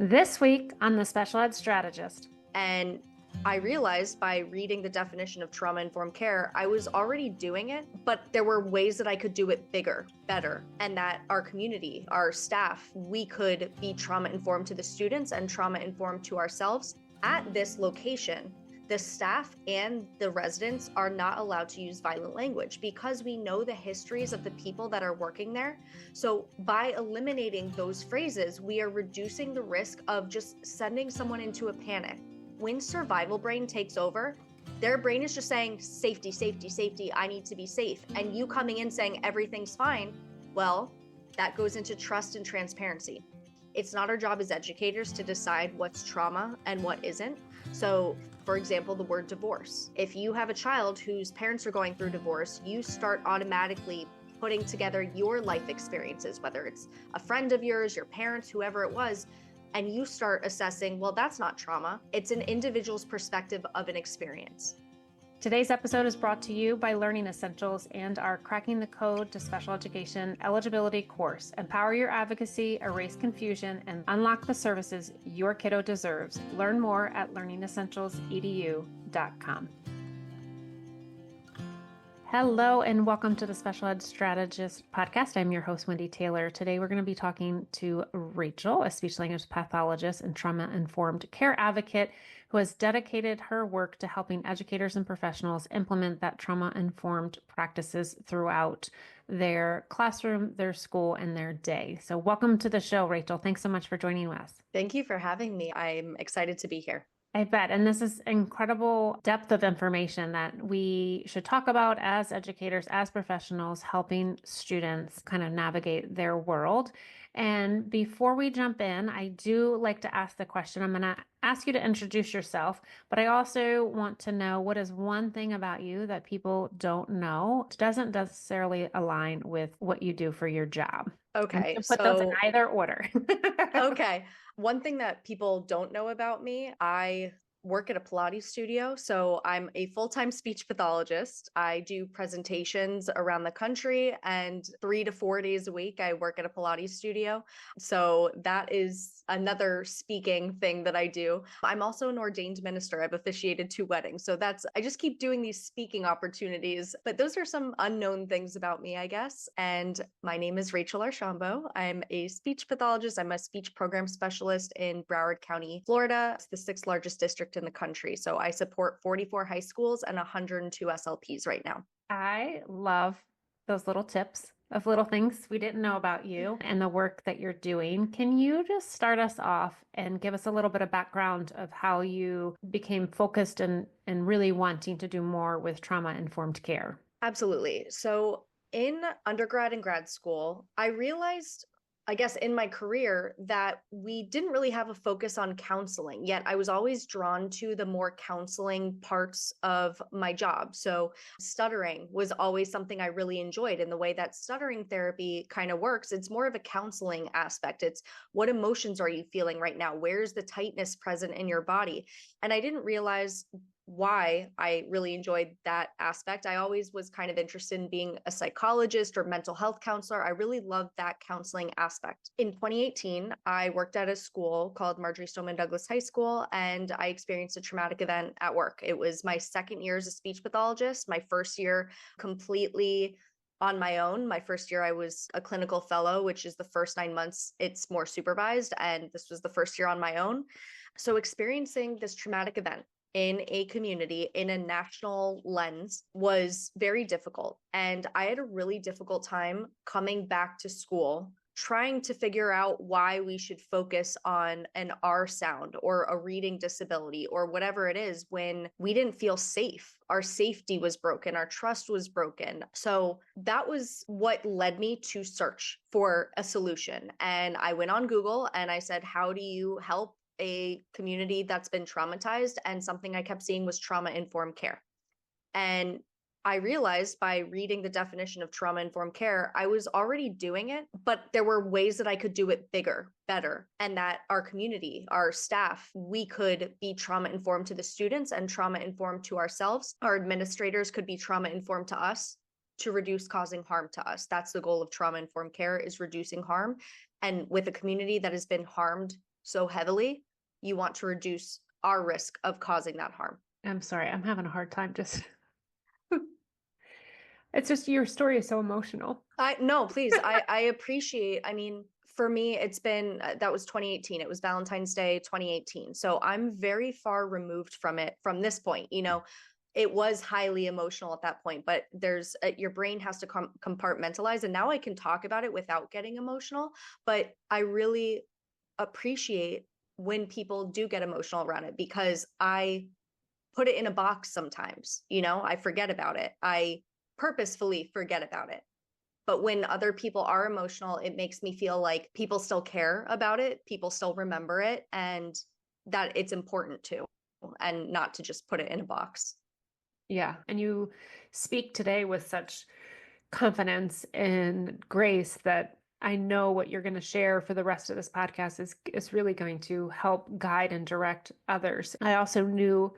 This week on the Special Ed Strategist. And I realized by reading the definition of trauma-informed care, I was already doing it, but there were ways that I could do it bigger, better, and that our community, our staff, we could be trauma-informed to the students and trauma-informed to ourselves. At this location, the staff and the residents are not allowed to use violent language because we know the histories of the people that are working there. So by eliminating those phrases, we are reducing the risk of just sending someone into a panic. When survival brain takes over, their brain is just saying, safety, safety, safety, I need to be safe. And you coming in saying everything's fine, well, that goes into trust and transparency. It's not our job as educators to decide what's trauma and what isn't. So, for example, the word divorce. If you have a child whose parents are going through divorce, you start automatically putting together your life experiences, whether it's a friend of yours, your parents, whoever it was, and you start assessing, well, that's not trauma. It's an individual's perspective of an experience. Today's episode is brought to you by Learning Essentials and our Cracking the Code to Special Education eligibility course. Empower your advocacy, erase confusion, and unlock the services your kiddo deserves. Learn more at learningessentialsedu.com. Hello and welcome to the Special Ed Strategist Podcast. I'm your host, Wendy Taylor. Today we're going to be talking to Rachel, a speech-language pathologist and trauma-informed care advocate who has dedicated her work to helping educators and professionals implement that trauma-informed practices throughout their classroom, their school, and their day. So welcome to the show, Rachel. Thanks so much for joining us. Thank you for having me. I'm excited to be here. I bet. And this is incredible depth of information that we should talk about as educators, as professionals, helping students kind of navigate their world. And before we jump in, I do like to ask the question. I'm going to ask you to introduce yourself, but I also want to know what is one thing about you that people don't know, doesn't necessarily align with what you do for your job. Okay. Put those in either order. Okay. One thing that people don't know about me, I work at a Pilates studio. So I'm a full-time speech pathologist. I do presentations around the country, and 3 to 4 days a week, I work at a Pilates studio. So that is another speaking thing that I do. I'm also an ordained minister. I've officiated 2 weddings. So I just keep doing these speaking opportunities. But those are some unknown things about me, I guess. And my name is Rachel Archambault. I'm a speech pathologist. I'm a speech program specialist in Broward County, Florida. It's the 6th largest district in the country. So I support 44 high schools and 102 SLPs right now. I love those little tips of little things we didn't know about you and the work that you're doing. Can you just start us off and give us a little bit of background of how you became focused and really wanting to do more with trauma-informed care? Absolutely. So in undergrad and grad school, I realized, I guess, in my career that we didn't really have a focus on counseling, yet I was always drawn to the more counseling parts of my job. So stuttering was always something I really enjoyed. And the way that stuttering therapy kind of works, it's more of a counseling aspect. It's what emotions are you feeling right now? Where's the tightness present in your body? And I didn't realize why I really enjoyed that aspect. I always was kind of interested in being a psychologist or mental health counselor. I really loved that counseling aspect. In 2018, I worked at a school called Marjory Stoneman Douglas High School, and I experienced a traumatic event at work. It was my second year as a speech pathologist, my first year completely on my own. My first year, I was a clinical fellow, which is the first 9 months, it's more supervised. And this was the first year on my own. So experiencing this traumatic event in a community in a national lens was very difficult. And I had a really difficult time coming back to school, trying to figure out why we should focus on an R sound or a reading disability or whatever it is when we didn't feel safe. Our safety was broken. Our trust was broken. So that was what led me to search for a solution. And I went on Google and I said, how do you help a community that's been traumatized? And something I kept seeing was trauma-informed care. And I realized by reading the definition of trauma-informed care, I was already doing it, but there were ways that I could do it bigger, better, and that our community, our staff, we could be trauma-informed to the students and trauma-informed to ourselves. Our administrators could be trauma-informed to us to reduce causing harm to us. That's the goal of trauma-informed care, is reducing harm. And with a community that has been harmed so heavily, you want to reduce our risk of causing that harm. I'm sorry, I'm having a hard time just it's just your story is so emotional. No, please. I appreciate, I mean, for me, it's been, that was 2018. It was Valentine's Day, 2018. So I'm very far removed from it from this point. It was highly emotional at that point, but there's your brain has to compartmentalize. And now I can talk about it without getting emotional, but I really appreciate when people do get emotional around it because I put it in a box sometimes, I forget about it. I purposefully forget about it. But when other people are emotional, it makes me feel like people still care about it, people still remember it, and that it's important too, and not to just put it in a box. Yeah. And you speak today with such confidence and grace that I know what you're going to share for the rest of this podcast is really going to help guide and direct others. I also knew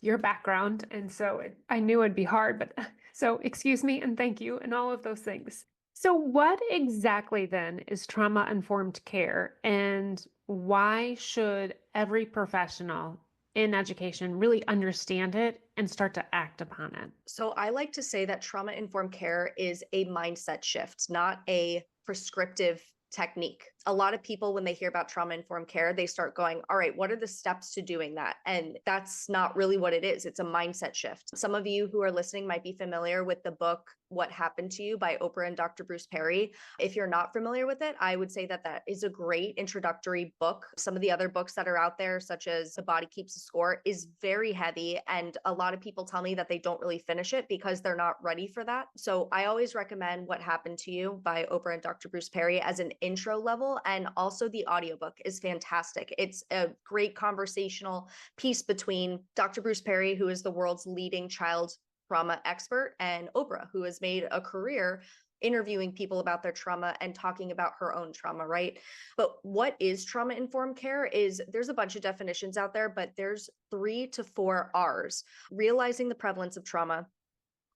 your background, and so I knew it'd be hard, but so excuse me and thank you and all of those things. So what exactly then is trauma-informed care, and why should every professional in education really understand it and start to act upon it? So I like to say that trauma-informed care is a mindset shift, not a prescriptive technique. A lot of people, when they hear about trauma-informed care, they start going, all right, what are the steps to doing that? And that's not really what it is. It's a mindset shift. Some of you who are listening might be familiar with the book, What Happened to You by Oprah and Dr. Bruce Perry. If you're not familiar with it, I would say that that is a great introductory book. Some of the other books that are out there, such as The Body Keeps the Score, is very heavy. And a lot of people tell me that they don't really finish it because they're not ready for that. So I always recommend What Happened to You by Oprah and Dr. Bruce Perry as an intro level. And also the audiobook is fantastic. It's a great conversational piece between Dr. Bruce Perry, who is the world's leading child trauma expert, and Oprah, who has made a career interviewing people about their trauma and talking about her own trauma, right? But what is trauma-informed care is there's a bunch of definitions out there, but there's 3 to 4 R's. Realizing the prevalence of trauma,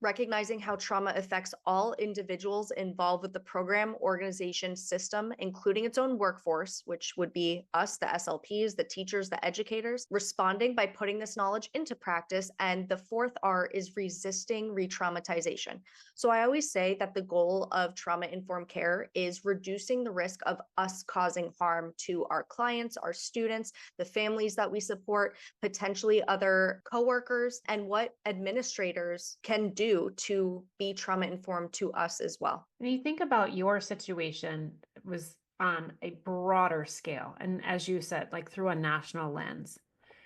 recognizing how trauma affects all individuals involved with the program, organization, system, including its own workforce, which would be us, the SLPs, the teachers, the educators, responding by putting this knowledge into practice. And the 4th R is resisting re-traumatization. So I always say that the goal of trauma-informed care is reducing the risk of us causing harm to our clients, our students, the families that we support, potentially other coworkers, and what administrators can do to be trauma informed to us as well. When you think about your situation, it was on a broader scale, and as you said, like through a national lens.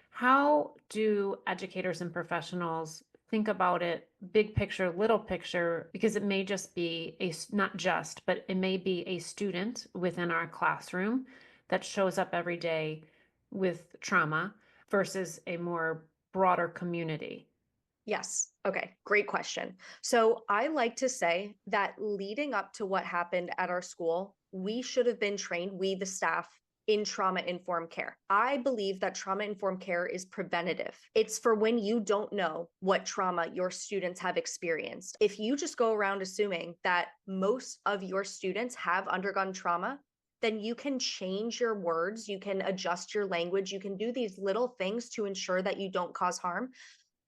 How do educators and professionals think about it, big picture, little picture, because it may just be not just, but it may be a student within our classroom that shows up every day with trauma versus a more broader community? Yes. Okay. Great question. So I like to say that leading up to what happened at our school, we should have been trained, we, the staff, in trauma-informed care. I believe that trauma-informed care is preventative. It's for when you don't know what trauma your students have experienced. If you just go around assuming that most of your students have undergone trauma, then you can change your words, you can adjust your language, you can do these little things to ensure that you don't cause harm.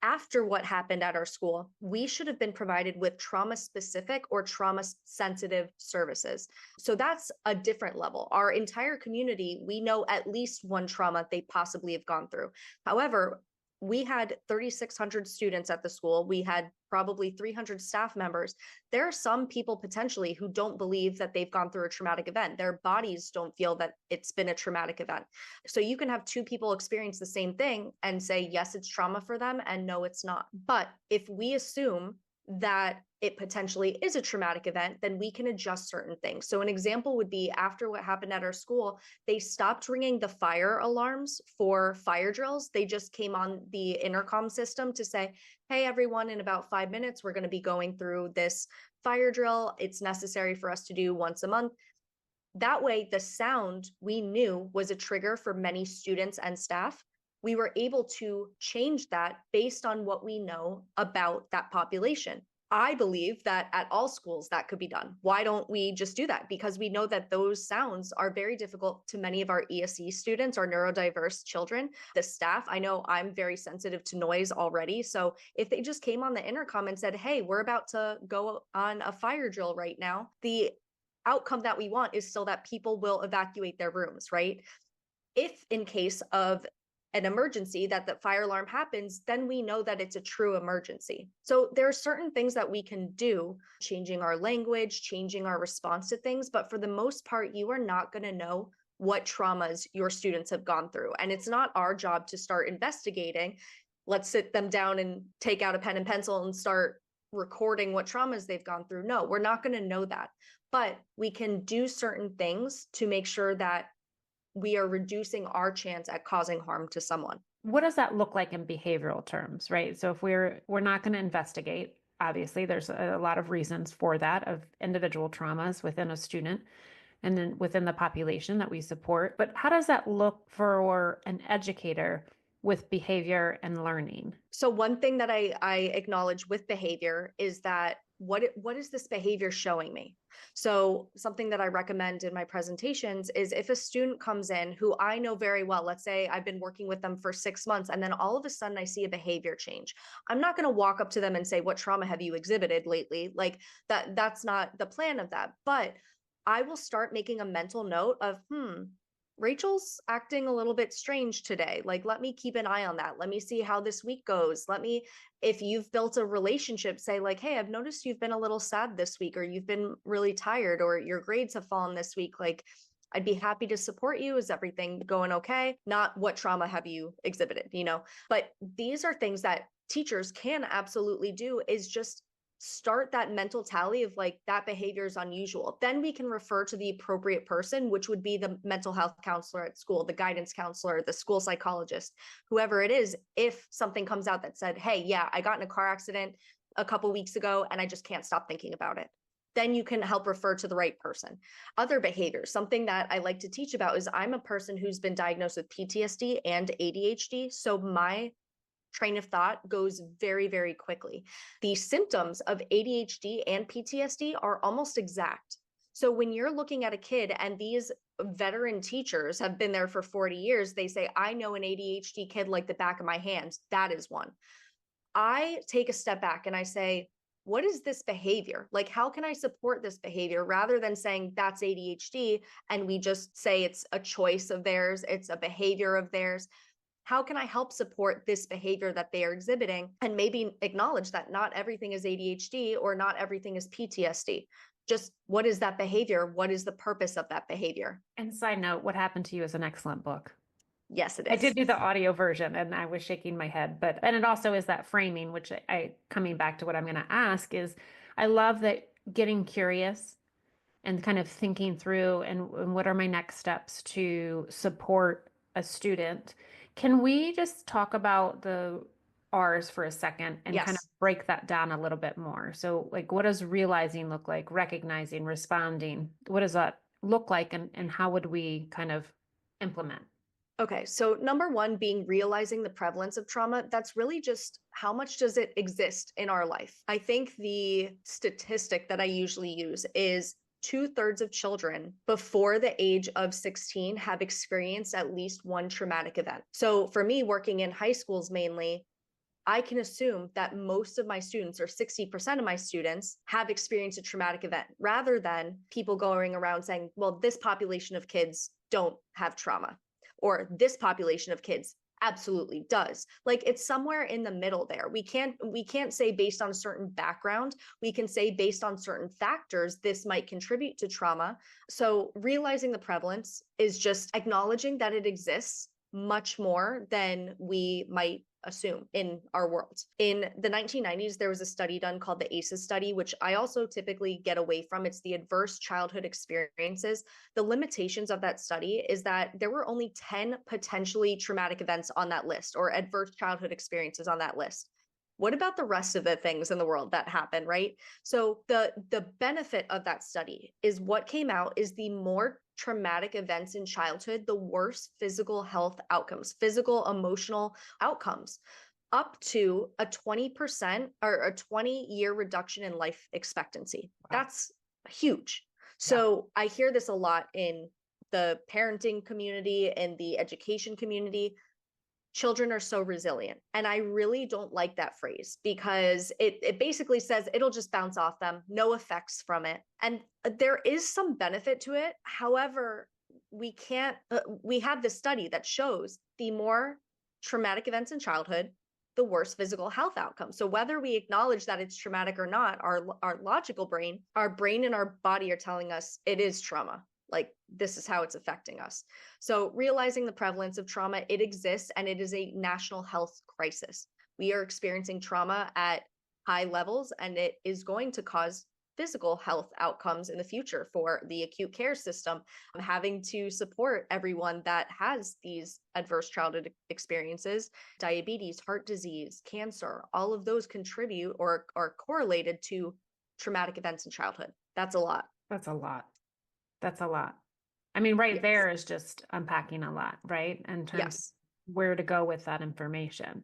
After what happened at our school, we should have been provided with trauma-specific or trauma-sensitive services. So that's a different level. Our entire community, we know at least one trauma they possibly have gone through. However, we had 3,600 students at the school. We had probably 300 staff members. There are some people potentially who don't believe that they've gone through a traumatic event. Their bodies don't feel that it's been a traumatic event. So you can have 2 people experience the same thing and say, yes, it's trauma for them, and no, it's not. But if we assume that it potentially is a traumatic event, then we can adjust certain things. So an example would be after what happened at our school, they stopped ringing the fire alarms for fire drills. They just came on the intercom system to say, hey, everyone, in about 5 minutes, we're going to be going through this fire drill. It's necessary for us to do once a month. That way, the sound we knew was a trigger for many students and staff. We were able to change that based on what we know about that population. I believe that at all schools that could be done. Why don't we just do that? Because we know that those sounds are very difficult to many of our ESE students or neurodiverse children. The staff, I know I'm very sensitive to noise already. So if they just came on the intercom and said, hey, we're about to go on a fire drill right now, the outcome that we want is still that people will evacuate their rooms, right? If in case of an emergency that the fire alarm happens, then we know that it's a true emergency. So there are certain things that we can do, changing our language, changing our response to things. But for the most part, you are not going to know what traumas your students have gone through. And it's not our job to start investigating. Let's sit them down and take out a pen and pencil and start recording what traumas they've gone through. No, we're not going to know that. But we can do certain things to make sure that we are reducing our chance at causing harm to someone. What does that look like in behavioral terms, right? So if we're not going to investigate, obviously there's a lot of reasons for that, of individual traumas within a student and then within the population that we support. But how does that look for an educator with behavior and learning? So one thing that I acknowledge with behavior is that what is this behavior showing me? So something that I recommend in my presentations is if a student comes in who I know very well, let's say I've been working with them for 6 months, and then all of a sudden I see a behavior change. I'm not going to walk up to them and say, what trauma have you exhibited lately? Like that's not the plan of that. But I will start making a mental note of, Rachel's acting a little bit strange today. Like, let me keep an eye on that. Let me see how this week goes. If you've built a relationship, say like, hey, I've noticed you've been a little sad this week, or you've been really tired, or your grades have fallen this week. Like, I'd be happy to support you. Is everything going okay? Not what trauma have you exhibited, But these are things that teachers can absolutely do, is just start that mental tally of like, that behavior is unusual. Then we can refer to the appropriate person, which would be the mental health counselor at school, the guidance counselor, the school psychologist, whoever it is. If something comes out that said, hey, yeah, I got in a car accident a couple weeks ago and I just can't stop thinking about it, then you can help refer to the right person. Other behaviors, something that I like to teach about is I'm a person who's been diagnosed with PTSD and ADHD. So my train of thought goes very, very quickly. The symptoms of ADHD and PTSD are almost exact. So when you're looking at a kid and these veteran teachers have been there for 40 years, they say, I know an ADHD kid like the back of my hand. That is one. I take a step back and I say, what is this behavior? Like, how can I support this behavior, rather than saying that's ADHD and we just say it's a choice of theirs, it's a behavior of theirs. How can I help support this behavior that they are exhibiting, and maybe acknowledge that not everything is ADHD or not everything is PTSD? Just what is that behavior? What is the purpose of that behavior? And side note, What Happened to You is an excellent book. Yes, it is. I did do the audio version and I was shaking my head, and it also is that framing, which coming back to what I'm going to ask is, I love that getting curious and kind of thinking through and what are my next steps to support a student. Can we just talk about the R's for a second and Yes. kind of break that down a little bit more? So like, what does realizing look like? Recognizing, responding, what does that look like? And how would we kind of implement? Okay, so number one being realizing the prevalence of trauma. That's really just how much does it exist in our life? I think the statistic that I usually use is 2/3 of children before the age of 16 have experienced at least one traumatic event. So for me, working in high schools mainly, I can assume that most of my students, or 60% of my students, have experienced a traumatic event, rather than people going around saying, well, this population of kids don't have trauma, or this population of kids absolutely does. Like, it's somewhere in the middle there. We can't say based on a certain background. We can say based on certain factors, this might contribute to trauma. So realizing the prevalence is just acknowledging that it exists much more than we might assume in our world. In the 1990s, there was a study done called the ACEs study, which I also typically get away from. It's the adverse childhood experiences. The limitations of that study is that there were only 10 potentially traumatic events on that list, or adverse childhood experiences on that list. What about the rest of the things in the world that happen, right? So the benefit of that study is what came out is the more traumatic events in childhood, the worse physical health outcomes, physical, emotional outcomes. up to a 20% or a 20-year reduction in life expectancy. Wow. That's huge. So I hear this a lot in the parenting community and the education community. Children are so resilient. And I really don't like that phrase because it basically says it'll just bounce off them, no effects from it. And there is some benefit to it. However, we have this study that shows the more traumatic events in childhood, the worse physical health outcomes. So whether we acknowledge that it's traumatic or not, our logical brain, our brain and our body are telling us it is trauma. Like, this is how it's affecting us. So realizing the prevalence of trauma, it exists, and it is a national health crisis. We are experiencing trauma at high levels, and it is going to cause physical health outcomes in the future for the acute care system, having to support everyone that has these adverse childhood experiences. Diabetes, heart disease, cancer, all of those contribute or are correlated to traumatic events in childhood. That's a lot. That's a lot. That's a lot. I mean, there is just unpacking a lot, right? In terms of where to go with that information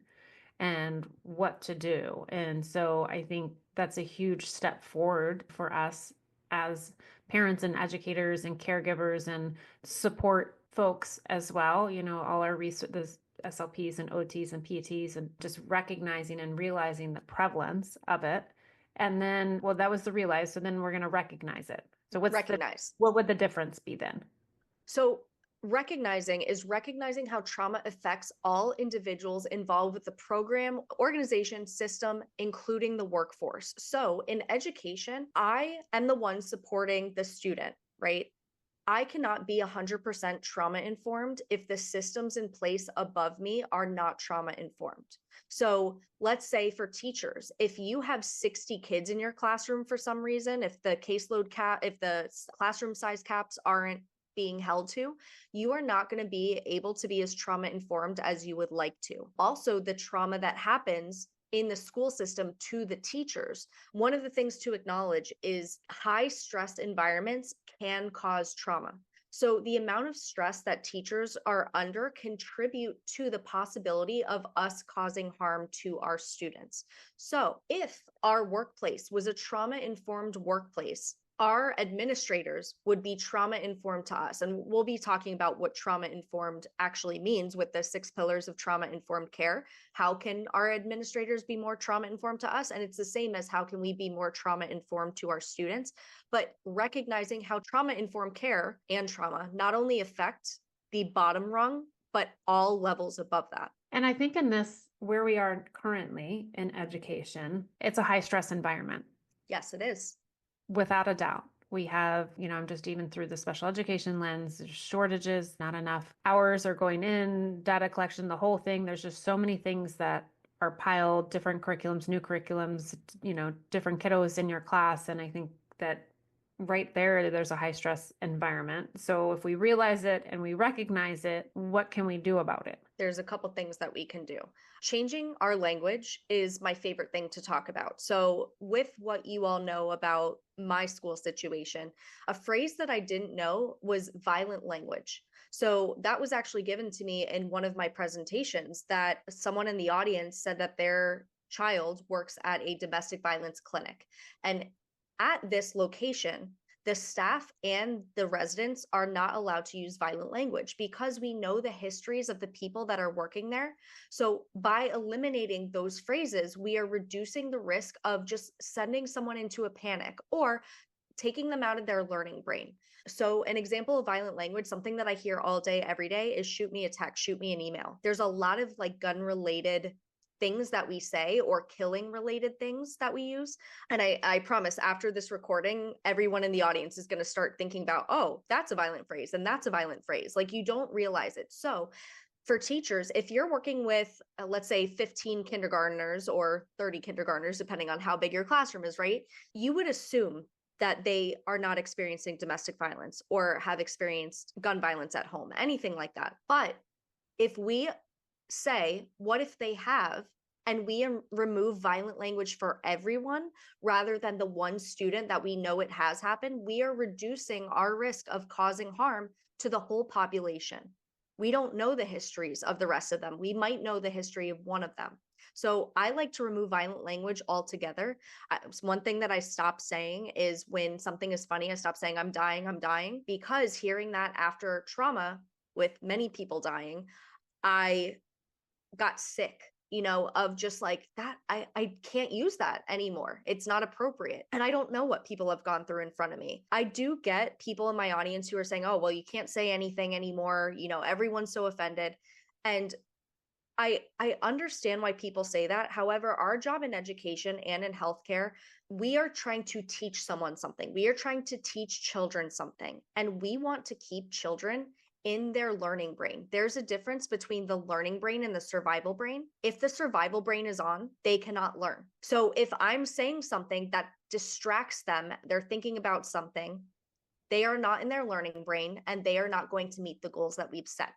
and what to do. And so I think that's a huge step forward for us as parents and educators and caregivers and support folks as well. You know, all our research, the SLPs and OTs and PTs, and just recognizing and realizing the prevalence of it. And then, well, that was the realize. So then we're going to recognize it. So what would the difference be then? So recognizing how trauma affects all individuals involved with the program, organization, system, including the workforce. So in education, I am the one supporting the student, right? I cannot be 100% trauma informed if the systems in place above me are not trauma informed. So let's say for teachers, if you have 60 kids in your classroom for some reason, if the caseload cap, if the classroom size caps aren't being held to, you are not going to be able to be as trauma informed as you would like to. Also, the trauma that happens in the school system to the teachers. One of the things to acknowledge is high stress environments can cause trauma. So the amount of stress that teachers are under contribute to the possibility of us causing harm to our students. So if our workplace was a trauma-informed workplace, our administrators would be trauma-informed to us. And we'll be talking about what trauma-informed actually means with the 6 pillars of trauma-informed care. How can our administrators be more trauma-informed to us? And it's the same as how can we be more trauma-informed to our students? But recognizing how trauma-informed care and trauma not only affect the bottom rung, but all levels above that. And I think in this, where we are currently in education, it's a high-stress environment. Yes, it is. Without a doubt. We have, I'm just even through the special education lens, there's shortages, not enough hours are going in, data collection, the whole thing. There's just so many things that are piled, different curriculums, new curriculums, different kiddos in your class. And I think that right there's a high stress environment. So if we realize it and we recognize it, what can we do about it? There's a couple things that we can do. Changing our language is my favorite thing to talk about. So with what you all know about my school situation, a phrase that I didn't know was violent language. So that was actually given to me in one of my presentations, that someone in the audience said that their child works at a domestic violence clinic. And at this location, the staff and the residents are not allowed to use violent language because we know the histories of the people that are working there. So by eliminating those phrases, we are reducing the risk of just sending someone into a panic or taking them out of their learning brain. So an example of violent language, something that I hear all day, every day, is shoot me a text, shoot me an email. There's a lot of gun related things that we say or killing related things that we use. And I promise after this recording, everyone in the audience is going to start thinking about, oh, that's a violent phrase and that's a violent phrase. You don't realize it. So for teachers, if you're working with, let's say 15 kindergartners or 30 kindergartners, depending on how big your classroom is, right? You would assume that they are not experiencing domestic violence or have experienced gun violence at home, anything like that. But if we say, what if they have, and we remove violent language for everyone rather than the one student that we know it has happened, we are reducing our risk of causing harm to the whole population. We don't know the histories of the rest of them. We might know the history of one of them. So I like to remove violent language altogether. One thing that I stopped saying is when something is funny, I stop saying, I'm dying, because hearing that after trauma with many people dying, I got sick, of just like that. I can't use that anymore. It's not appropriate. And I don't know what people have gone through in front of me. I do get people in my audience who are saying, oh, well, you can't say anything anymore. Everyone's so offended. And I understand why people say that. However, our job in education and in healthcare, we are trying to teach someone something. We are trying to teach children something. And we want to keep children in their learning brain. There's a difference between the learning brain and the survival brain. If the survival brain is on, they cannot learn. So if I'm saying something that distracts them, they're thinking about something, they are not in their learning brain and they are not going to meet the goals that we've set.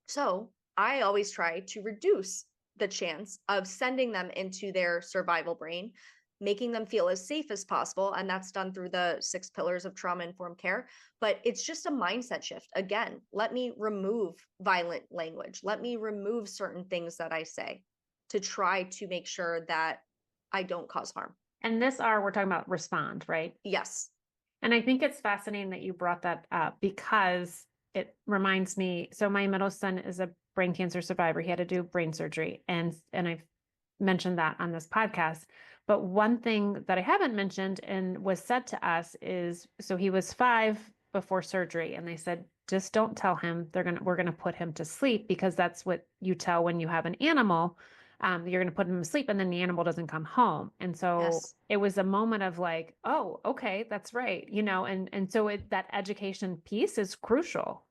So I always try to reduce the chance of sending them into their survival brain, making them feel as safe as possible. And that's done through the 6 pillars of trauma-informed care. But it's just a mindset shift. Again, let me remove violent language. Let me remove certain things that I say to try to make sure that I don't cause harm. And we're talking about respond, right? Yes. And I think it's fascinating that you brought that up because it reminds me, so my middle son is a brain cancer survivor. He had to do brain surgery. And I've mentioned that on this podcast. But one thing that I haven't mentioned and was said to us is, so he was 5 before surgery. And they said, just don't tell him we're going to put him to sleep, because that's what you tell when you have an animal. You're going to put him to sleep and then the animal doesn't come home. And so Yes. It was a moment of like, oh, okay, that's right. And so that education piece is crucial.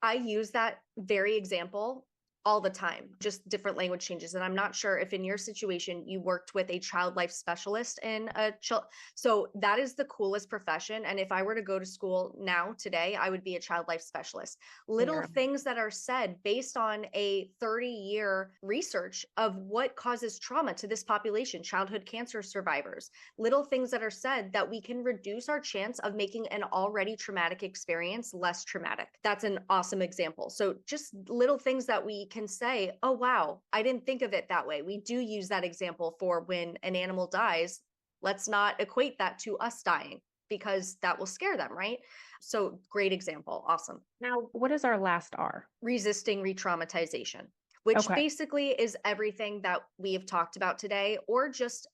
I use that very example all the time, just different language changes. And I'm not sure if in your situation you worked with a child life specialist in so that is the coolest profession. And if I were to go to school now today, I would be a child life specialist. Little things that are said based on a 30-year research of what causes trauma to this population, childhood cancer survivors, little things that are said that we can reduce our chance of making an already traumatic experience less traumatic. That's an awesome example. So just little things that we can say, oh, wow, I didn't think of it that way. We do use that example for when an animal dies. Let's not equate that to us dying, because that will scare them, right? So great example. Awesome. Now, what is our last R? Resisting re-traumatization, which basically is everything that we have talked about today, or just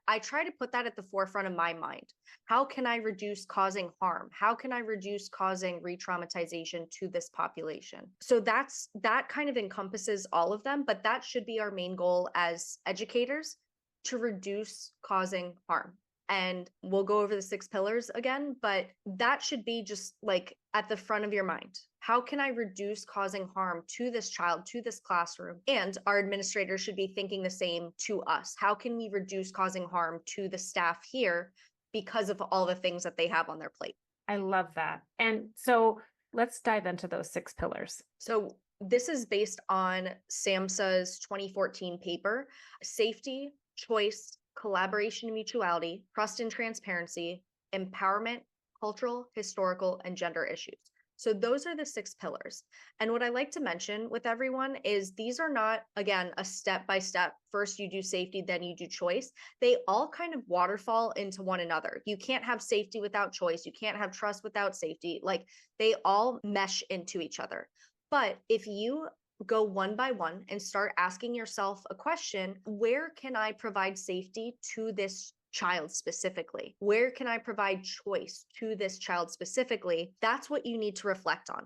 I try to put that at the forefront of my mind. How can I reduce causing harm? How can I reduce causing re-traumatization to this population? So that kind of encompasses all of them, but that should be our main goal as educators, to reduce causing harm. And we'll go over the 6 pillars again, but that should be just like at the front of your mind. How can I reduce causing harm to this child, to this classroom? And our administrators should be thinking the same to us. How can we reduce causing harm to the staff here because of all the things that they have on their plate? I love that. And so let's dive into those 6 pillars. So this is based on SAMHSA's 2014 paper, Safety, Choice, Collaboration and Mutuality, Trust and Transparency, Empowerment, Cultural, Historical, and Gender Issues. So those are the 6 pillars. And what I like to mention with everyone is these are not, again, a step-by-step, first you do safety, then you do choice. They all kind of waterfall into one another. You can't have safety without choice. You can't have trust without safety. Like, they all mesh into each other. But if you go one by one and start asking yourself a question, where can I provide safety to this child specifically? Where can I provide choice to this child specifically? That's what you need to reflect on.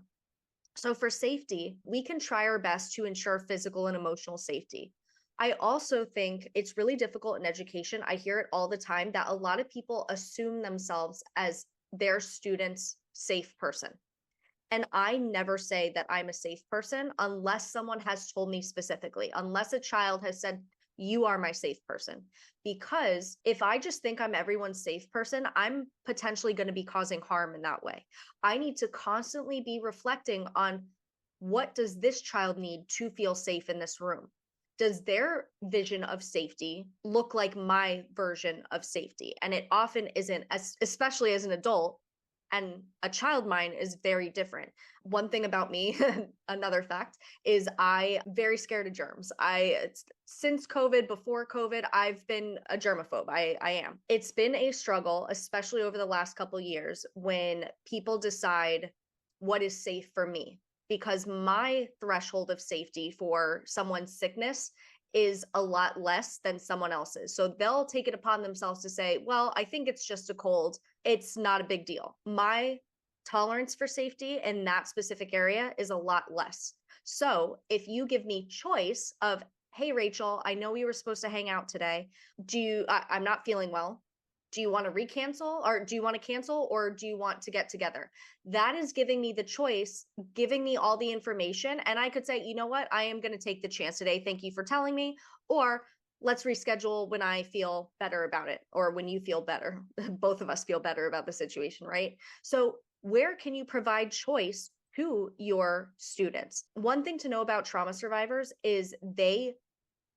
So for safety, we can try our best to ensure physical and emotional safety. I also think it's really difficult in education. I hear it all the time that a lot of people assume themselves as their student's safe person. And I never say that I'm a safe person unless someone has told me specifically, unless a child has said, you are my safe person. Because if I just think I'm everyone's safe person, I'm potentially going to be causing harm in that way. I need to constantly be reflecting on, what does this child need to feel safe in this room? Does their vision of safety look like my version of safety? And it often isn't, especially as an adult. and a child mind is very different. One thing about me, another fact, is I am very scared of germs. Since COVID, before COVID, I've been a germaphobe. I am. It's been a struggle, especially over the last couple of years, when people decide what is safe for me, because my threshold of safety for someone's sickness is a lot less than someone else's. So they'll take it upon themselves to say, well, I think it's just a cold. It's not a big deal. My tolerance for safety in that specific area is a lot less. So if you give me choice of, hey, Rachel, I know we were supposed to hang out today. I'm not feeling well. Do you want to recancel, or do you want to cancel, or do you want to get together? That is giving me the choice, giving me all the information. And I could say, you know what, I am going to take the chance today. Thank you for telling me. Or let's reschedule when I feel better about it, or when you feel better. Both of us feel better about the situation, right? So where can you provide choice to your students? One thing to know about trauma survivors is they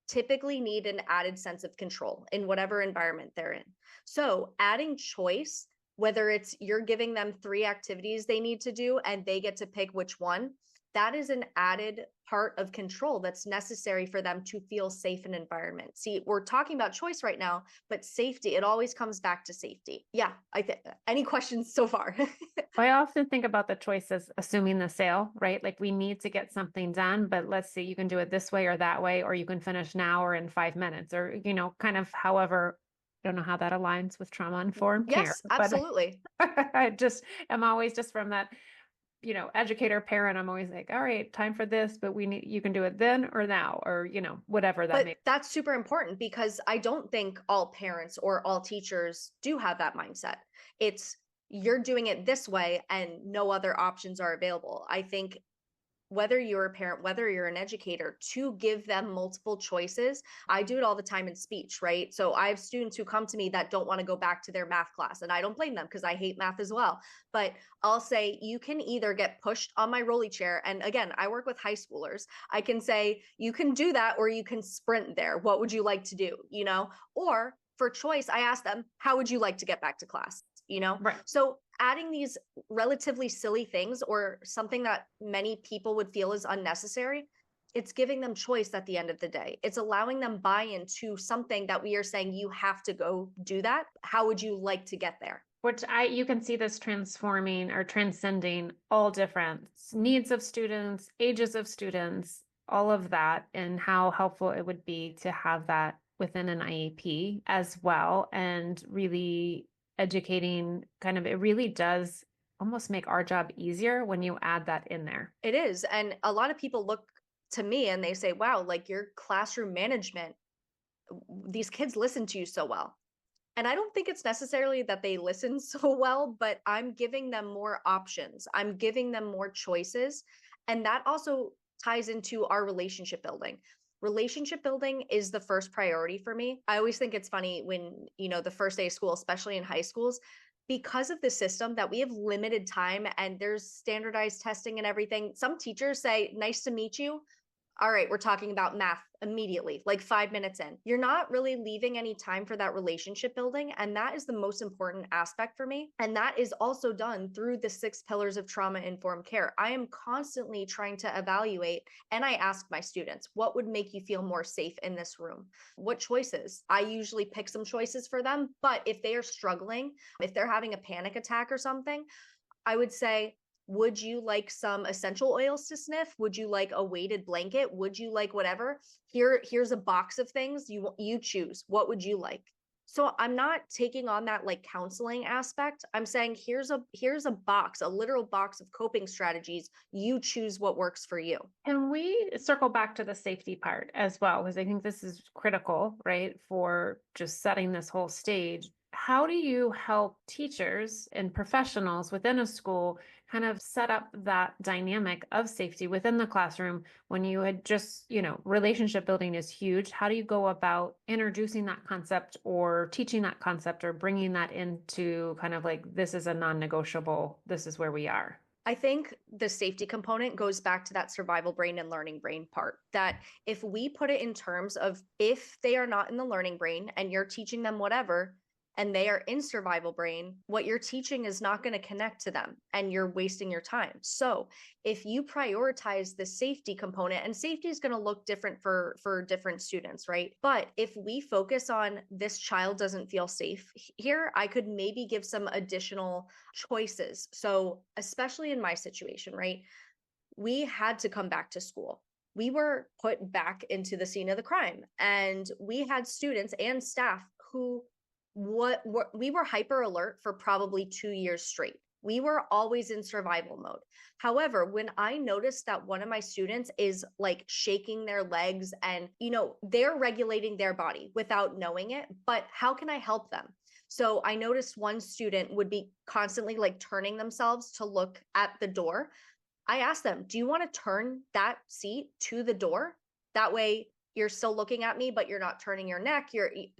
typically need an added sense of control in whatever environment they're in. So adding choice, whether it's you're giving them 3 activities they need to do and they get to pick which one, that is an added part of control that's necessary for them to feel safe in environment. See, we're talking about choice right now, but safety, it always comes back to safety. Yeah, any questions so far? I often think about the choices, assuming the sale, right? Like we need to get something done, but let's see, you can do it this way or that way, or you can finish now or in 5 minutes, or, kind of however, I don't know how that aligns with trauma-informed care. Yes, absolutely. But I just am always just from that, educator parent, I'm always like, all right, time for this, but you can do it then or now, or, whatever that may be. That's super important, because I don't think all parents or all teachers do have that mindset. It's you're doing it this way and no other options are available. I think whether you're a parent, whether you're an educator, to give them multiple choices. I do it all the time in speech, right? So I have students who come to me that don't want to go back to their math class, and I don't blame them because I hate math as well. But I'll say, you can either get pushed on my rolly chair. And again, I work with high schoolers. I can say, you can do that, or you can sprint there. What would you like to do? Or for choice, I ask them, how would you like to get back to class? Right. So adding these relatively silly things, or something that many people would feel is unnecessary, it's giving them choice at the end of the day. It's allowing them buy into something that we are saying, you have to go do that. How would you like to get there? Which you can see this transforming or transcending all different needs of students, ages of students, all of that, and how helpful it would be to have that within an IEP as well. And really educating, it really does almost make our job easier when you add that in there. It is. And a lot of people look to me and they say, wow, like your classroom management, these kids listen to you so well. And I don't think it's necessarily that they listen so well, but I'm giving them more options. I'm giving them more choices. And that also ties into our relationship building. Relationship building is the first priority for me. I always think it's funny when, the first day of school, especially in high schools, because of the system that we have limited time and there's standardized testing and everything. Some teachers say, nice to meet you. All right, we're talking about math immediately, like 5 minutes in. You're not really leaving any time for that relationship building. And that is the most important aspect for me. And that is also done through the 6 pillars of trauma-informed care. I am constantly trying to evaluate, and I ask my students, what would make you feel more safe in this room? What choices? I usually pick some choices for them, but if they are struggling, if they're having a panic attack or something, I would say, would you like some essential oils to sniff? Would you like a weighted blanket? Would you like whatever? Here's a box of things. You choose. What would you like? So I'm not taking on that like counseling aspect. I'm saying here's a box, a literal box of coping strategies. You choose what works for you. Can we circle back to the safety part as well? Because I think this is critical, right? For just setting this whole stage. How do you help teachers and professionals within a school kind of set up that dynamic of safety within the classroom when you had just, relationship building is huge. How do you go about introducing that concept or teaching that concept or bringing that into kind of like, this is a non-negotiable, this is where we are? I think the safety component goes back to that survival brain and learning brain part, that if we put it in terms of if they are not in the learning brain and you're teaching them whatever, and they are in survival brain, what you're teaching is not going to connect to them and you're wasting your time. So if you prioritize the safety component, and safety is going to look different for different students, right? But if we focus on this child doesn't feel safe here, I could maybe give some additional choices. So especially in my situation, right? We had to come back to school. We were put back into the scene of the crime, and we had students and staff who we were hyper alert for probably 2 years straight. We were always in survival mode. However, when I noticed that one of my students is like shaking their legs and, they're regulating their body without knowing it, but how can I help them? So I noticed one student would be constantly like turning themselves to look at the door. I asked them, do you want to turn that seat to the door? That way you're still looking at me, but you're not turning your neck.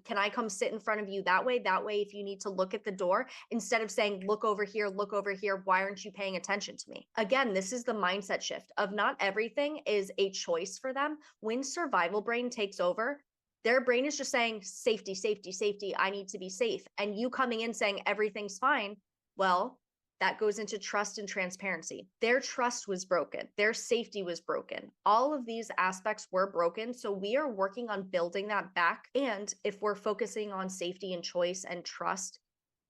Can I come sit in front of you that way? That way, if you need to look at the door, instead of saying, look over here, why aren't you paying attention to me? Again, this is the mindset shift of not everything is a choice for them. When survival brain takes over, their brain is just saying safety, safety, safety. I need to be safe. And you coming in saying everything's fine. Well, that goes into trust and transparency. Their trust was broken. Their safety was broken. All of these aspects were broken. So we are working on building that back. And if we're focusing on safety and choice and trust,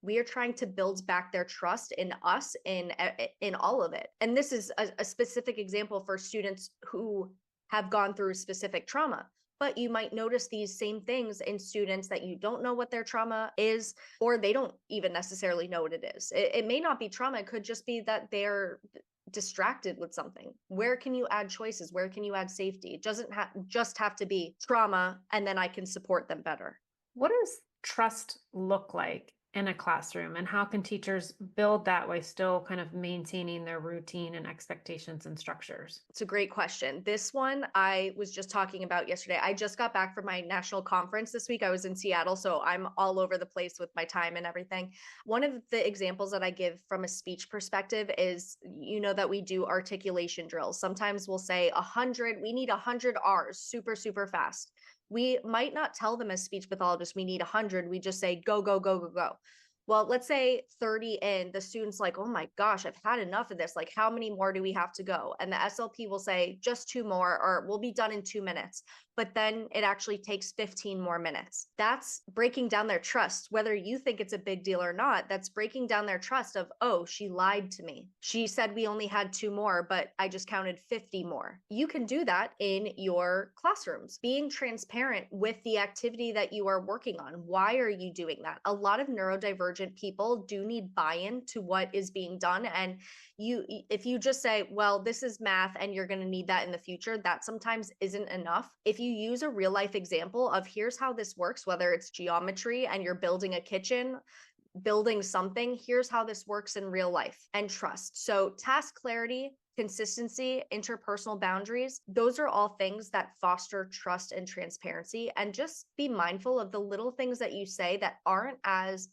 we are trying to build back their trust in us in all of it. And this is a specific example for students who have gone through specific trauma. But you might notice these same things in students that you don't know what their trauma is, or they don't even necessarily know what it is. It may not be trauma. It could just be that they're distracted with something. Where can you add choices? Where can you add safety? It doesn't just have to be trauma, and then I can support them better. What does trust look like in a classroom, and how can teachers build that while still kind of maintaining their routine and expectations and structures? It's a great question. This one I was just talking about yesterday. I just got back from my national conference this week. I was in Seattle, so I'm all over the place with my time and everything. One of the examples that I give from a speech perspective is, that we do articulation drills. Sometimes we'll say 100, we need 100 R's super, super fast. We might not tell them as speech pathologists, we need 100. We just say, go, go, go, go, go. Well, let's say 30 in, the student's like, oh my gosh, I've had enough of this. Like, how many more do we have to go? And the SLP will say just 2 more, or we'll be done in 2 minutes. But then it actually takes 15 more minutes. That's breaking down their trust. Whether you think it's a big deal or not, that's breaking down their trust of, oh, she lied to me. She said we only had 2 more, but I just counted 50 more. You can do that in your classrooms, being transparent with the activity that you are working on. Why are you doing that? A lot of neurodivergent people do need buy-in to what is being done. And if you just say, well, this is math and you're going to need that in the future, that sometimes isn't enough. If you use a real life example of here's how this works, whether it's geometry and you're building a kitchen, building something, here's how this works in real life, and trust. So task clarity, consistency, interpersonal boundaries, those are all things that foster trust and transparency. And just be mindful of the little things that you say that aren't as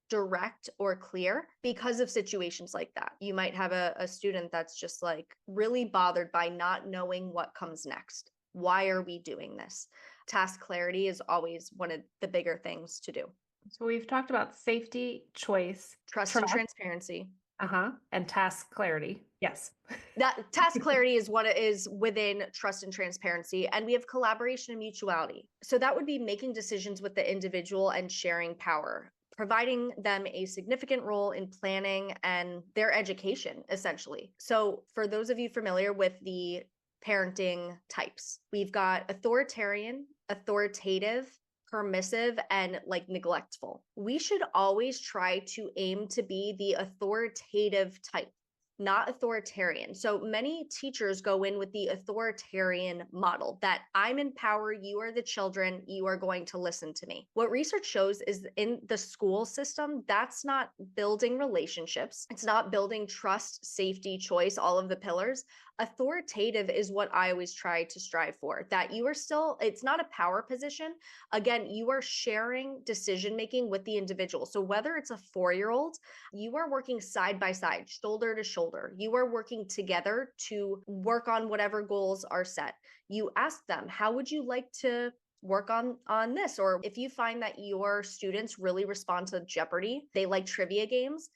direct or clear because of situations like that. You might have a student that's just like really bothered by not knowing what comes next. Why are we doing this? Task clarity is always one of the bigger things to do. So we've talked about safety, choice, trust and transparency. And task clarity. Yes. That task clarity is what it is within trust and transparency. And we have collaboration and mutuality. So that would be making decisions with the individual and sharing power, providing them a significant role in planning and their education, essentially. So for those of you familiar with the parenting types, we've got authoritarian, authoritative, permissive, and like neglectful. We should always try to aim to be the authoritative type, not authoritarian. So many teachers go in with the authoritarian model that I'm in power, you are the children, you are going to listen to me. What research shows is in the school system, that's not building relationships. It's not building trust, safety, choice, all of the pillars. Authoritative is what I always try to strive for, that you are still, it's not a power position. Again, you are sharing decision-making with the individual. So whether it's a 4-year-old, you are working side by side, shoulder to shoulder. You are working together to work on whatever goals are set. You ask them, how would you like to work on this. Or if you find that your students really respond to Jeopardy, they like trivia games,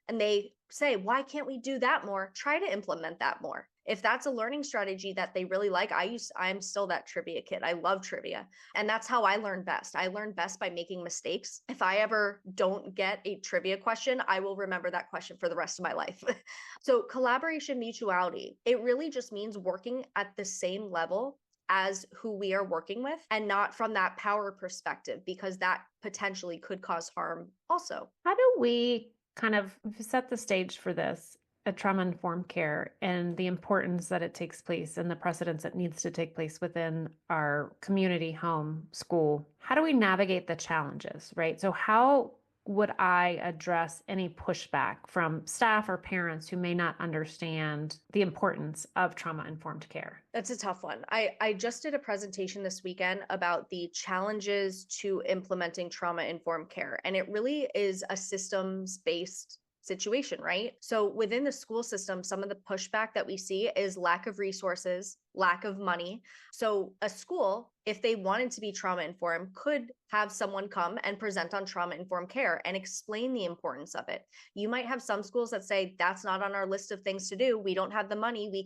and they say, why can't we do that more? Try to implement that more. If that's a learning strategy that they really like, I'm still that trivia kid. I love trivia. And that's how I learn best. I learn best by making mistakes. If I ever don't get a trivia question, I will remember that question for the rest of my life. So collaboration, mutuality, it really just means working at the same level as who we are working with, and not from that power perspective, because that potentially could cause harm also. How do we kind of set the stage for this at trauma-informed care and the importance that it takes place and the precedence that needs to take place within our community, home, school? How do we navigate the challenges, right? So how would I address any pushback from staff or parents who may not understand the importance of trauma-informed care? That's a tough one. I just did a presentation this weekend about the challenges to implementing trauma-informed care, and it really is a systems-based situation, right? So within the school system, some of the pushback that we see is lack of resources, lack of money. So a school, if they wanted to be trauma informed, could have someone come and present on trauma informed care and explain the importance of it. You might have some schools that say that's not on our list of things to do. We don't have the money. We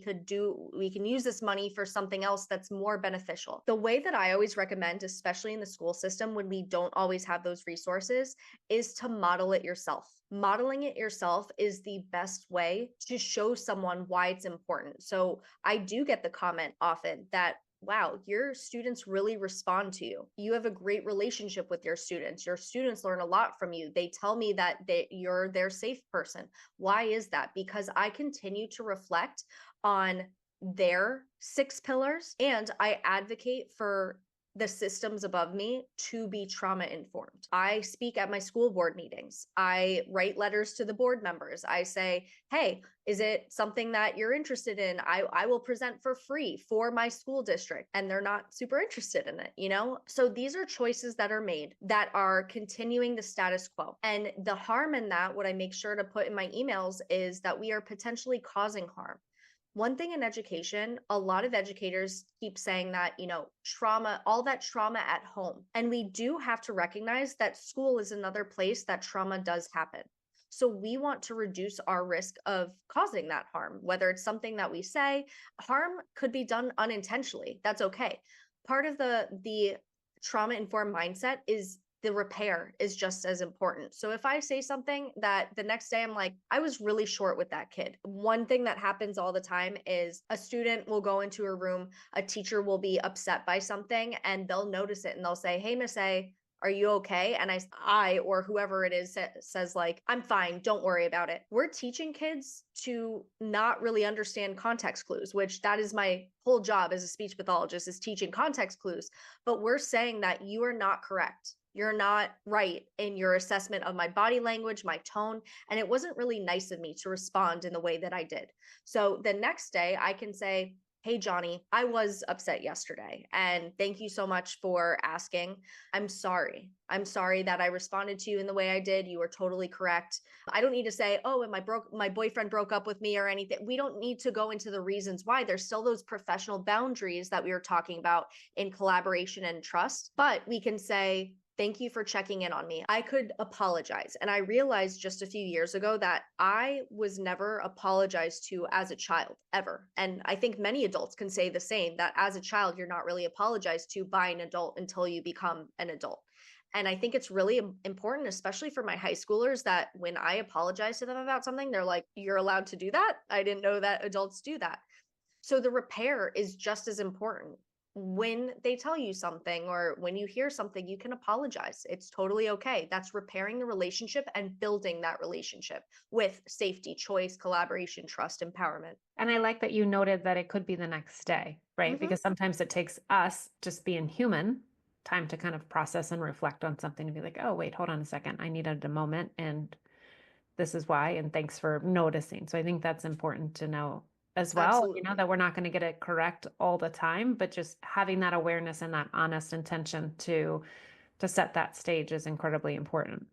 can use this money for something else that's more beneficial. The way that I always recommend, especially in the school system when we don't always have those resources, is to model it yourself. Modeling it yourself is the best way to show someone why it's important. So I do get the comment often that, wow, your students really respond to you. You have a great relationship with your students. Your students learn a lot from you. They tell me that you're their safe person. Why is that? Because I continue to reflect on their 6 pillars, and I advocate for the systems above me to be trauma informed. I speak at my school board meetings. I write letters to the board members. I say, hey, is it something that you're interested in? I will present for free for my school district. And they're not super interested in it, you know? So these are choices that are made that are continuing the status quo. And the harm in that, what I make sure to put in my emails, is that we are potentially causing harm. One thing in education, a lot of educators keep saying that, trauma, all that trauma at home. And we do have to recognize that school is another place that trauma does happen. So we want to reduce our risk of causing that harm, whether it's something that we say. Harm could be done unintentionally. That's okay. Part of the trauma-informed mindset is the repair is just as important. So if I say something that the next day I'm like, I was really short with that kid. One thing that happens all the time is a student will go into a room, a teacher will be upset by something, and they'll notice it and they'll say, hey, Miss A, are you okay? And I or whoever it is says like, I'm fine, don't worry about it. We're teaching kids to not really understand context clues, which that is my whole job as a speech pathologist, is teaching context clues. But we're saying that you are not correct. You're not right in your assessment of my body language, my tone, and it wasn't really nice of me to respond in the way that I did. So the next day I can say, hey, Johnny, I was upset yesterday, and thank you so much for asking. I'm sorry. I'm sorry that I responded to you in the way I did. You were totally correct. I don't need to say, oh, and my boyfriend broke up with me or anything. We don't need to go into the reasons why. There's still those professional boundaries that we were talking about in collaboration and trust, but we can say, thank you for checking in on me. I could apologize. And I realized just a few years ago that I was never apologized to as a child, ever. And I think many adults can say the same, that as a child, you're not really apologized to by an adult until you become an adult. And I think it's really important, especially for my high schoolers, that when I apologize to them about something, they're like, you're allowed to do that? I didn't know that adults do that. So the repair is just as important. When they tell you something or when you hear something, you can apologize. It's totally okay. That's repairing the relationship and building that relationship with safety, choice, collaboration, trust, empowerment. And I like that you noted that it could be the next day, right? Mm-hmm. Because sometimes it takes us, just being human, time to kind of process and reflect on something and be like, oh, wait, hold on a second. I needed a moment and this is why. And thanks for noticing. So I think that's important to know as well. Absolutely. That we're not going to get it correct all the time, but just having that awareness and that honest intention to set that stage is incredibly important.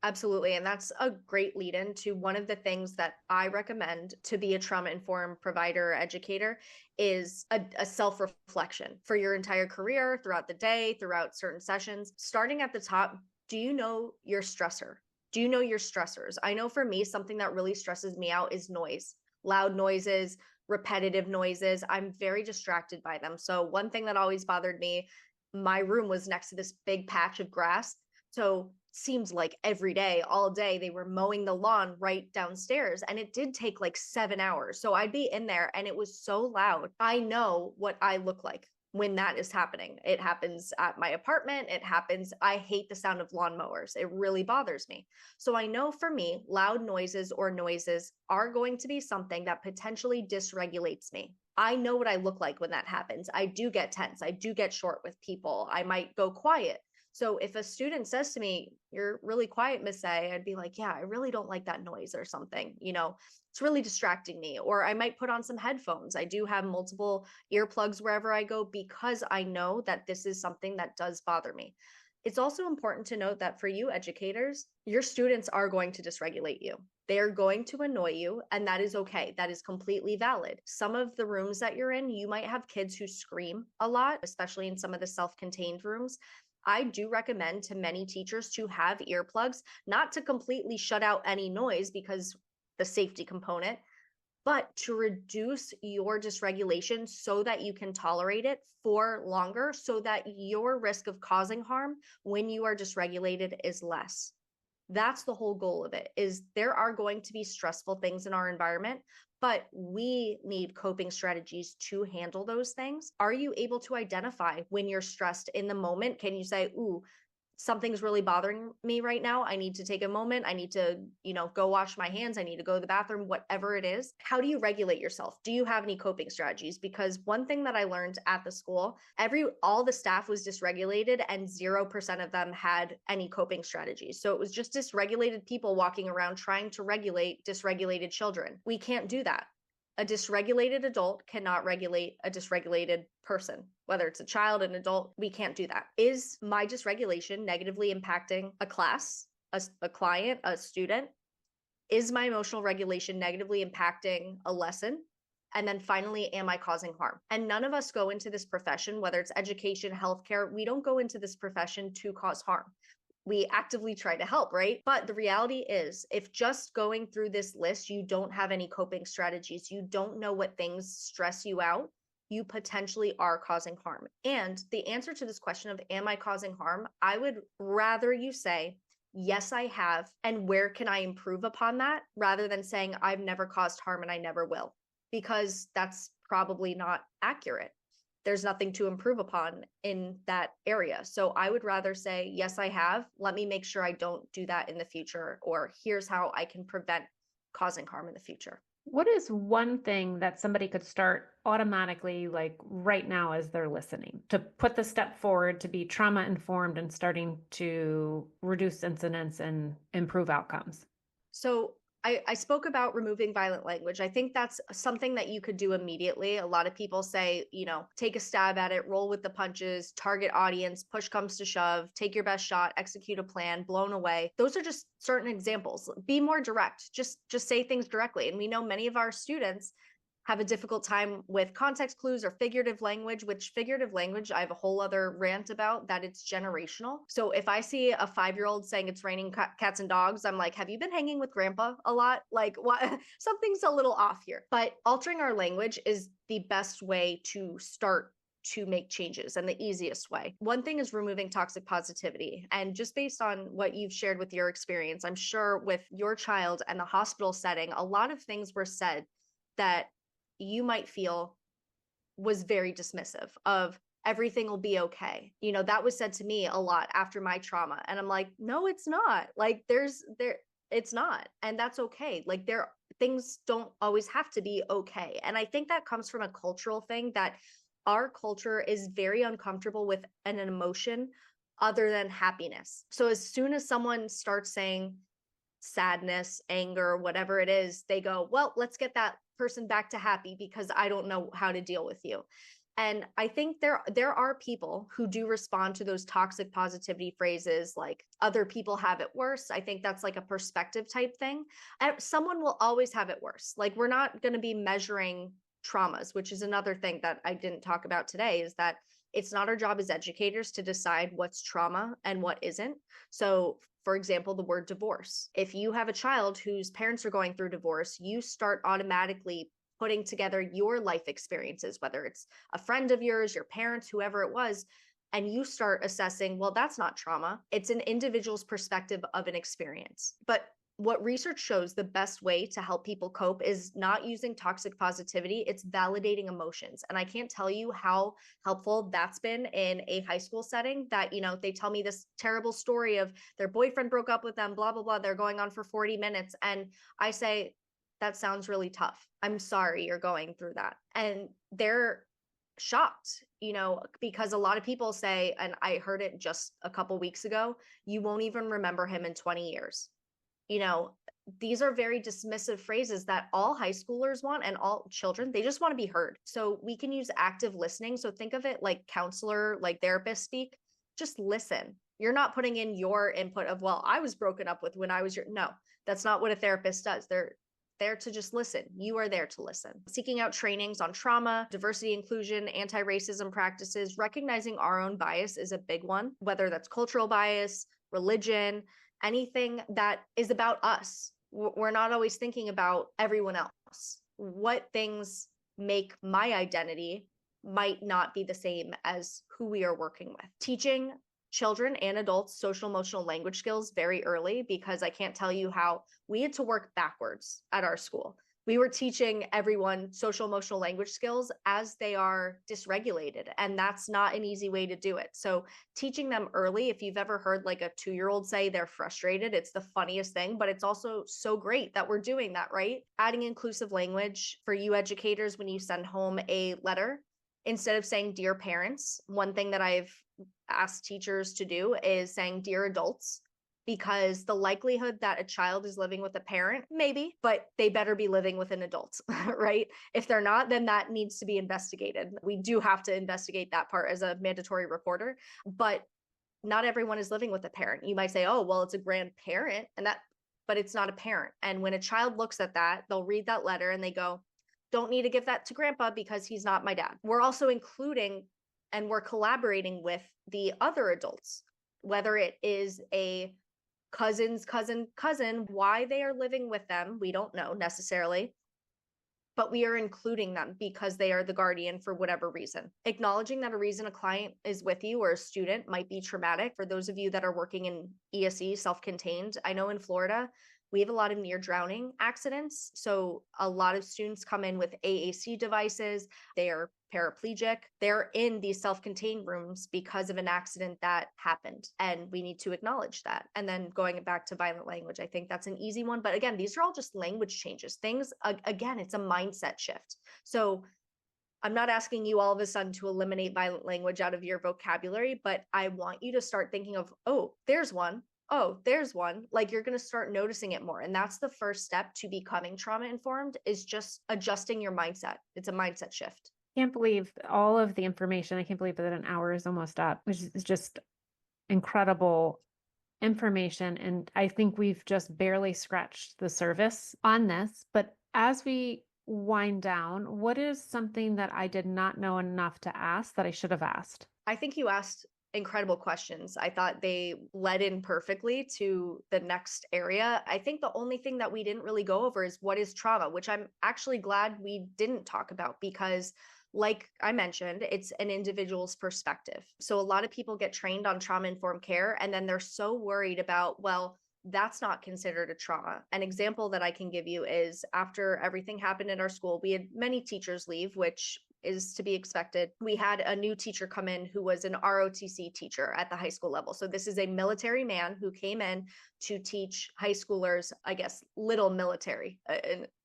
Absolutely. And that's a great lead in to one of the things that I recommend to be a trauma-informed provider or educator is a self-reflection for your entire career, throughout the day, throughout certain sessions. Starting at the top, do you know your stressor? Do you know your stressors? I know for me, something that really stresses me out is noise, loud noises, repetitive noises. I'm very distracted by them. So one thing that always bothered me, my room was next to this big patch of grass. So seems like every day, all day, they were mowing the lawn right downstairs. And it did take like 7 hours. So I'd be in there and it was so loud. I know what I look like when that is happening. It happens at my apartment. It happens. I hate the sound of lawnmowers. It really bothers me. So I know for me, loud noises or noises are going to be something that potentially dysregulates me. I know what I look like when that happens. I do get tense. I do get short with people. I might go quiet. So if a student says to me, "You're really quiet, Miss A," I'd be like, "Yeah, I really don't like that noise," or something. It's really distracting me. Or I might put on some headphones. I do have multiple earplugs wherever I go because I know that this is something that does bother me. It's also important to note that for you educators, your students are going to dysregulate you. They are going to annoy you, and that is okay. That is completely valid. Some of the rooms that you're in, you might have kids who scream a lot, especially in some of the self-contained rooms. I do recommend to many teachers to have earplugs, not to completely shut out any noise because the safety component, but to reduce your dysregulation so that you can tolerate it for longer, so that your risk of causing harm when you are dysregulated is less. That's the whole goal of it. Is there are going to be stressful things in our environment, but we need coping strategies to handle those things. Are you able to identify when you're stressed in the moment? Can you say, "Ooh, something's really bothering me right now. I need to take a moment. I need to, go wash my hands. I need to go to the bathroom," whatever it is. How do you regulate yourself? Do you have any coping strategies? Because one thing that I learned at the school, all the staff was dysregulated and 0% of them had any coping strategies. So it was just dysregulated people walking around trying to regulate dysregulated children. We can't do that. A dysregulated adult cannot regulate a dysregulated person, whether it's a child, an adult. We can't do that. Is my dysregulation negatively impacting a class, a client, a student? Is my emotional regulation negatively impacting a lesson? And then finally, am I causing harm? And none of us go into this profession, whether it's education, healthcare, we don't go into this profession to cause harm. We actively try to help, right? But the reality is, if just going through this list, you don't have any coping strategies, you don't know what things stress you out, you potentially are causing harm. And the answer to this question of, am I causing harm? I would rather you say, yes, I have. And where can I improve upon that? Rather than saying, I've never caused harm and I never will, because that's probably not accurate. There's nothing to improve upon in that area. So I would rather say, yes, I have. Let me make sure I don't do that in the future, or here's how I can prevent causing harm in the future. What is one thing that somebody could start automatically, like right now as they're listening, to put the step forward to be trauma informed and starting to reduce incidents and improve outcomes? So I spoke about removing violent language. I think that's something that you could do immediately. A lot of people say, take a stab at it, roll with the punches, target audience, push comes to shove, take your best shot, execute a plan, blown away. Those are just certain examples. Be more direct. Just say things directly. And we know many of our students have a difficult time with context clues or figurative language, which figurative language, I have a whole other rant about that. It's generational. So if I see a 5-year-old saying it's raining cats and dogs, I'm like, have you been hanging with grandpa a lot? Like, what? Something's a little off here. But altering our language is the best way to start to make changes, and the easiest way. One thing is removing toxic positivity. And just based on what you've shared with your experience, I'm sure with your child and the hospital setting, a lot of things were said that you might feel was very dismissive of, everything will be okay. That was said to me a lot after my trauma. And I'm like, no, it's not. Like it's not. And that's okay. Like things don't always have to be okay. And I think that comes from a cultural thing, that our culture is very uncomfortable with an emotion other than happiness. So as soon as someone starts saying sadness, anger, whatever it is, they go, well, let's get that person back to happy because I don't know how to deal with you. And I think there are people who do respond to those toxic positivity phrases like other people have it worse. I think that's like a perspective type thing. Someone will always have it worse. Like we're not going to be measuring traumas, which is another thing that I didn't talk about today, is that it's not our job as educators to decide what's trauma and what isn't. So for example, the word divorce. If you have a child whose parents are going through divorce, you start automatically putting together your life experiences, whether it's a friend of yours, your parents, whoever it was, and you start assessing, well, that's not trauma. It's an individual's perspective of an experience. But what research shows the best way to help people cope is not using toxic positivity, it's validating emotions. And I can't tell you how helpful that's been in a high school setting that, they tell me this terrible story of their boyfriend broke up with them, blah, blah, blah. They're going on for 40 minutes. And I say, that sounds really tough. I'm sorry you're going through that. And they're shocked, because a lot of people say, and I heard it just a couple weeks ago, you won't even remember him in 20 years. These are very dismissive phrases that all high schoolers want, and all children, they just want to be heard. So we can use active listening. So think of it like counselor, like therapist speak. Just listen. You're not putting in your input of, well, I was broken up with when I was no, that's not what a therapist does. They're there to just listen. You are there to listen. Seeking out trainings on trauma, diversity, inclusion, anti-racism practices, recognizing our own bias is a big one, whether that's cultural bias, religion, anything that is about us. We're not always thinking about everyone else. What things make my identity might not be the same as who we are working with. Teaching children and adults social emotional language skills very early, because I can't tell you how we had to work backwards at our school. We were teaching everyone social emotional language skills as they are dysregulated, and that's not an easy way to do it. So teaching them early, if you've ever heard like a 2-year-old say they're frustrated, it's the funniest thing, but it's also so great that we're doing that, right? Adding inclusive language for you educators when you send home a letter. Instead of saying dear parents, one thing that I've asked teachers to do is saying dear adults, because the likelihood that a child is living with a parent, maybe, but they better be living with an adult, right? If they're not, then that needs to be investigated. We do have to investigate that part as a mandatory reporter, but not everyone is living with a parent. You might say, oh, well, it's a grandparent, but it's not a parent. And when a child looks at that, they'll read that letter and they go, don't need to give that to grandpa because he's not my dad. We're also including and we're collaborating with the other adults, whether it is a cousin's cousin, why they are living with them, we don't know necessarily, but we are including them because they are the guardian for whatever reason. Acknowledging that a reason a client is with you or a student might be traumatic. For those of you that are working in ESE, self-contained, I know in Florida, we have a lot of near drowning accidents. So a lot of students come in with AAC devices. They are paraplegic. They're in these self-contained rooms because of an accident that happened. And we need to acknowledge that. And then going back to violent language, I think that's an easy one. But again, these are all just language changes. Things, again, it's a mindset shift. So I'm not asking you all of a sudden to eliminate violent language out of your vocabulary, but I want you to start thinking of, oh, there's one. Oh, there's one. Like you're going to start noticing it more. And that's the first step to becoming trauma informed, is just adjusting your mindset. It's a mindset shift. Can't believe all of the information. I can't believe that an hour is almost up, which is just incredible information. And I think we've just barely scratched the surface on this. But as we wind down, what is something that I did not know enough to ask that I should have asked? I think you asked incredible questions. I thought they led in perfectly to the next area. I think the only thing that we didn't really go over is what is trauma, which I'm actually glad we didn't talk about, because like I mentioned, it's an individual's perspective. So a lot of people get trained on trauma-informed care, and then they're so worried about, well, that's not considered a trauma. An example that I can give you is after everything happened in our school, we had many teachers leave, which is to be expected. We had a new teacher come in who was an ROTC teacher at the high school level. So this is a military man who came in to teach high schoolers, I guess, little military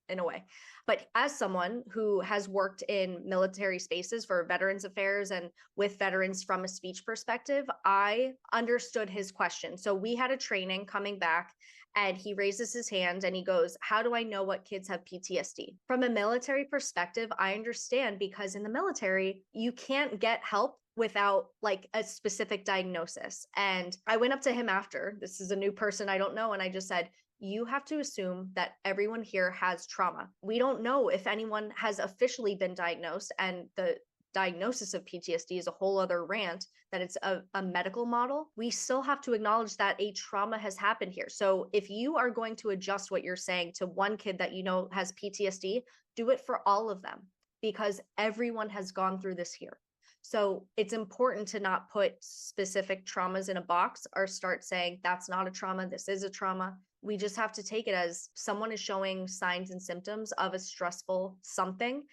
in a way. But as someone who has worked in military spaces for Veterans Affairs and with veterans from a speech perspective, I understood his question. So we had a training coming back, And he raises his hand and he goes, how do I know what kids have PTSD? From a military perspective, I understand, because in the military, you can't get help without like a specific diagnosis. And I went up to him after, this is a new person I don't know, and I just said, you have to assume that everyone here has trauma. We don't know if anyone has officially been diagnosed, and the diagnosis of PTSD is a whole other rant, that it's a medical model. We still have to acknowledge that a trauma has happened here. So if you are going to adjust what you're saying to one kid that you know has PTSD, do it for all of them, because everyone has gone through this here. So it's important to not put specific traumas in a box or start saying that's not a trauma, this is a trauma. We just have to take it as someone is showing signs and symptoms of a stressful something.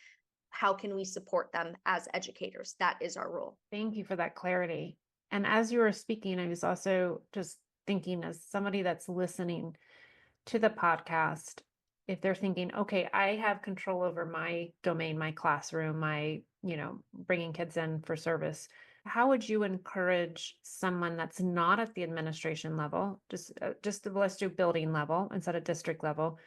How can we support them as educators? That is our role. Thank you for that clarity. And as you were speaking, I was also just thinking, as somebody that's listening to the podcast, if they're thinking, okay, I have control over my domain, my classroom, my, bringing kids in for service, how would you encourage someone that's not at the administration level, just let's do building level instead of district level,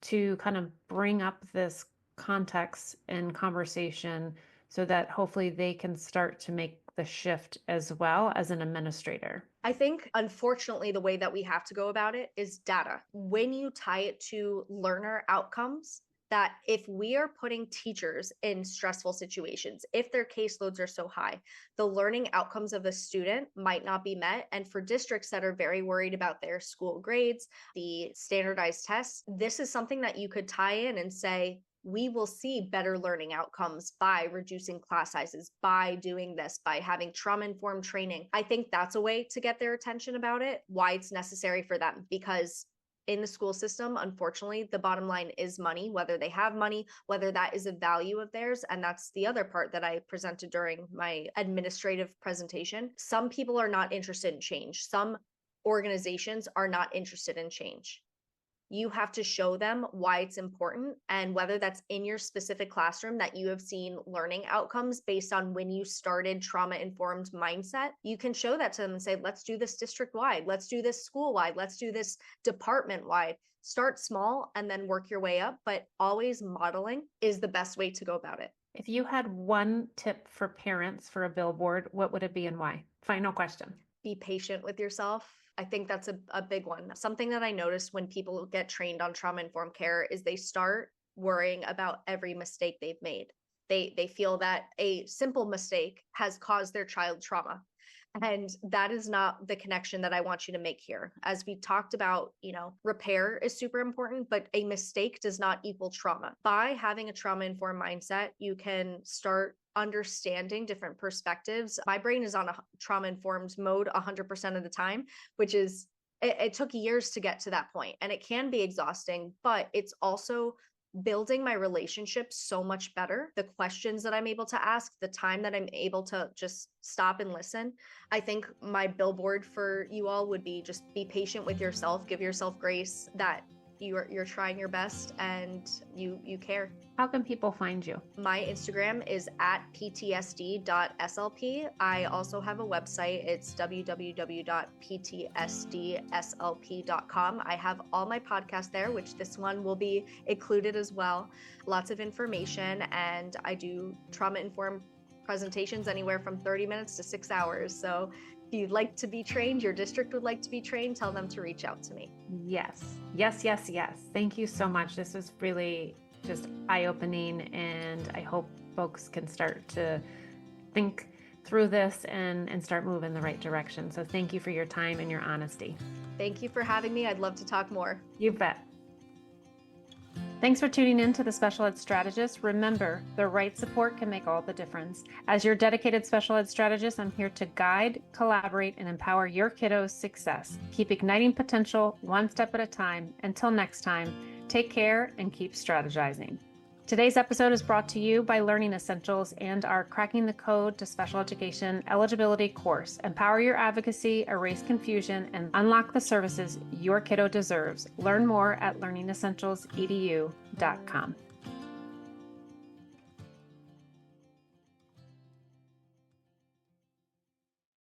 to kind of bring up this context and conversation so that hopefully they can start to make the shift as well as an administrator? I think, unfortunately, the way that we have to go about it is data. When you tie it to learner outcomes, that if we are putting teachers in stressful situations, if their caseloads are so high, the learning outcomes of a student might not be met. And for districts that are very worried about their school grades, the standardized tests, this is something that you could tie in and say, we will see better learning outcomes by reducing class sizes, by doing this, by having trauma-informed training. I think that's a way to get their attention about it, why it's necessary for them. Because in the school system, unfortunately, the bottom line is money, whether they have money, whether that is a value of theirs. And that's the other part that I presented during my administrative presentation. Some people are not interested in change. Some organizations are not interested in change. You have to show them why it's important, and whether that's in your specific classroom that you have seen learning outcomes based on when you started trauma-informed mindset, you can show that to them and say, let's do this district-wide, let's do this school-wide, let's do this department-wide. Start small and then work your way up, but always modeling is the best way to go about it. If you had one tip for parents for a billboard, what would it be and why? Final question. Be patient with yourself. I think that's a big one. Something that I noticed when people get trained on trauma-informed care is they start worrying about every mistake they've made. They feel that a simple mistake has caused their child trauma. And that is not the connection that I want you to make here. As we talked about, repair is super important, but a mistake does not equal trauma. By having a trauma-informed mindset, you can start understanding different perspectives. My brain is on a trauma-informed mode 100% of the time, which is, it took years to get to that point. And it can be exhausting, but it's also building my relationships so much better. The questions that I'm able to ask, the time that I'm able to just stop and listen. I think my billboard for you all would be just be patient with yourself, give yourself grace that you're trying your best and you care. How can people find you? My Instagram is at ptsd.slp. I also have a website. It's www.ptsdslp.com. I have all my podcasts there, which this one will be included as well. Lots of information, and I do trauma-informed presentations anywhere from 30 minutes to 6 hours. So if you'd like to be trained, your district would like to be trained, tell them to reach out to me. Yes. Thank you so much. This was really just eye-opening, and I hope folks can start to think through this and start moving in the right direction. So thank you for your time and your honesty. Thank you for having me. I'd love to talk more. You bet. Thanks for tuning in to the Special Ed Strategist. Remember, the right support can make all the difference. As your dedicated Special Ed Strategist, I'm here to guide, collaborate, and empower your kiddos' success. Keep igniting potential one step at a time. Until next time, take care and keep strategizing. Today's episode is brought to you by Learning Essentials and our Cracking the Code to Special Education eligibility course. Empower your advocacy, erase confusion, and unlock the services your kiddo deserves. Learn more at learningessentialsedu.com.